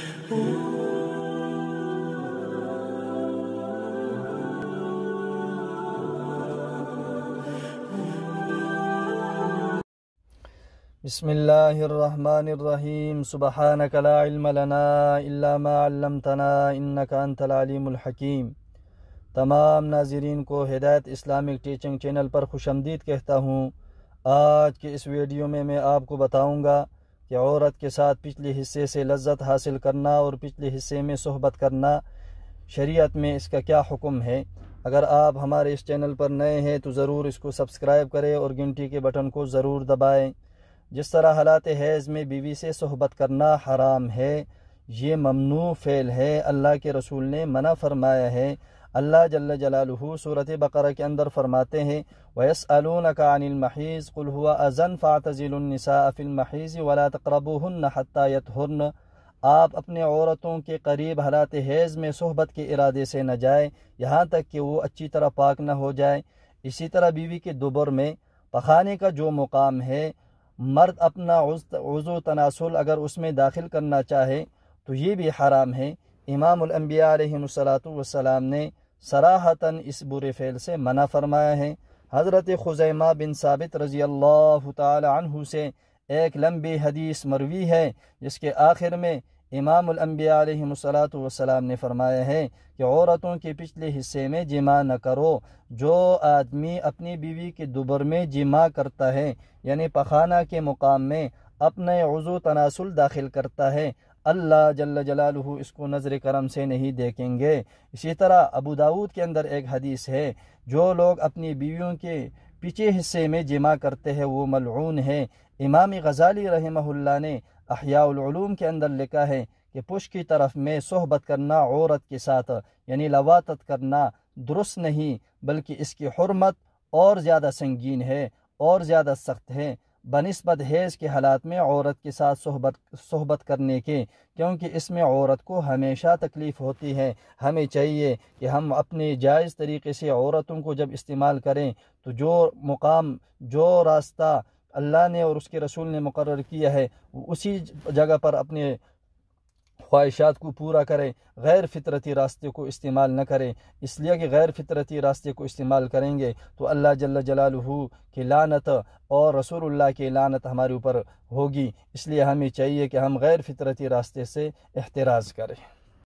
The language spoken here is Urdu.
بسم اللہ الرحمن الرحیم سبحانک لا علم لنا الا ما علمتنا انک انت العلیم الحکیم۔ تمام ناظرین کو ہدایت اسلامک ٹیچنگ چینل پر خوش آمدید کہتا ہوں۔ آج کے اس ویڈیو میں آپ کو بتاؤں گا کہ عورت کے ساتھ پچھلے حصے سے لذت حاصل کرنا اور پچھلے حصے میں صحبت کرنا، شریعت میں اس کا کیا حکم ہے۔ اگر آپ ہمارے اس چینل پر نئے ہیں تو ضرور اس کو سبسکرائب کریں اور گھنٹی کے بٹن کو ضرور دبائیں۔ جس طرح حالات حیض میں بیوی سے صحبت کرنا حرام ہے، یہ ممنوع فعل ہے، اللہ کے رسول نے منع فرمایا ہے۔ اللہ جل جلالہ سورۃ بقرہ کے اندر فرماتے ہیں وَيَسْأَلُونَكَ عَنِ الْمَحِيضِ قُلْ هُوَ أَذًى فَاعْتَزِلُوا النِّسَاءَ فِي الْمَحِيضِ وَلَا تَقْرَبُوهُنَّ حَتَّى يَطْهُرْنَ۔ آپ اپنے عورتوں کے قریب حالات حیض میں صحبت کے ارادے سے نہ جائیں یہاں تک کہ وہ اچھی طرح پاک نہ ہو جائے۔ اسی طرح بیوی کے دبر میں پخانے کا جو مقام ہے، مرد اپنا عضو تناسل اگر اس میں داخل کرنا چاہے تو یہ بھی حرام ہے۔ امام الانبیاء علیہ السلام نے صراحتاً اس برے فعل سے منع فرمایا ہے۔ حضرت خزیمہ بن ثابت رضی اللہ تعالی عنہ سے ایک لمبی حدیث مروی ہے جس کے آخر میں امام الانبیاء علیہ السلام نے فرمایا ہے کہ عورتوں کے پچھلے حصے میں جماع نہ کرو۔ جو آدمی اپنی بیوی کے دبر میں جماع کرتا ہے یعنی پخانہ کے مقام میں اپنے عضو تناسل داخل کرتا ہے، اللہ جل جلالہ اس کو نظر کرم سے نہیں دیکھیں گے۔ اسی طرح ابو داود کے اندر ایک حدیث ہے جو لوگ اپنی بیویوں کے پیچھے حصے میں جماع کرتے ہیں وہ ملعون ہے۔ امام غزالی رحمہ اللہ نے احیاء العلوم کے اندر لکھا ہے کہ پشت کی طرف میں صحبت کرنا عورت کے ساتھ یعنی لواطت کرنا درست نہیں، بلکہ اس کی حرمت اور زیادہ سنگین ہے اور زیادہ سخت ہے بنسبت حیض کے حالات میں عورت کے ساتھ صحبت کرنے کے، کیونکہ اس میں عورت کو ہمیشہ تکلیف ہوتی ہے۔ ہمیں چاہیے کہ ہم اپنے جائز طریقے سے عورتوں کو جب استعمال کریں تو جو مقام جو راستہ اللہ نے اور اس کے رسول نے مقرر کیا ہے اسی جگہ پر اپنے خواہشات کو پورا کریں، غیر فطرتی راستے کو استعمال نہ کریں، اس لیے کہ غیر فطرتی راستے کو استعمال کریں گے تو اللہ جل جلالہ کی لعنت اور رسول اللہ کی لعنت ہمارے اوپر ہوگی۔ اس لیے ہمیں چاہیے کہ ہم غیر فطرتی راستے سے احتراز کریں۔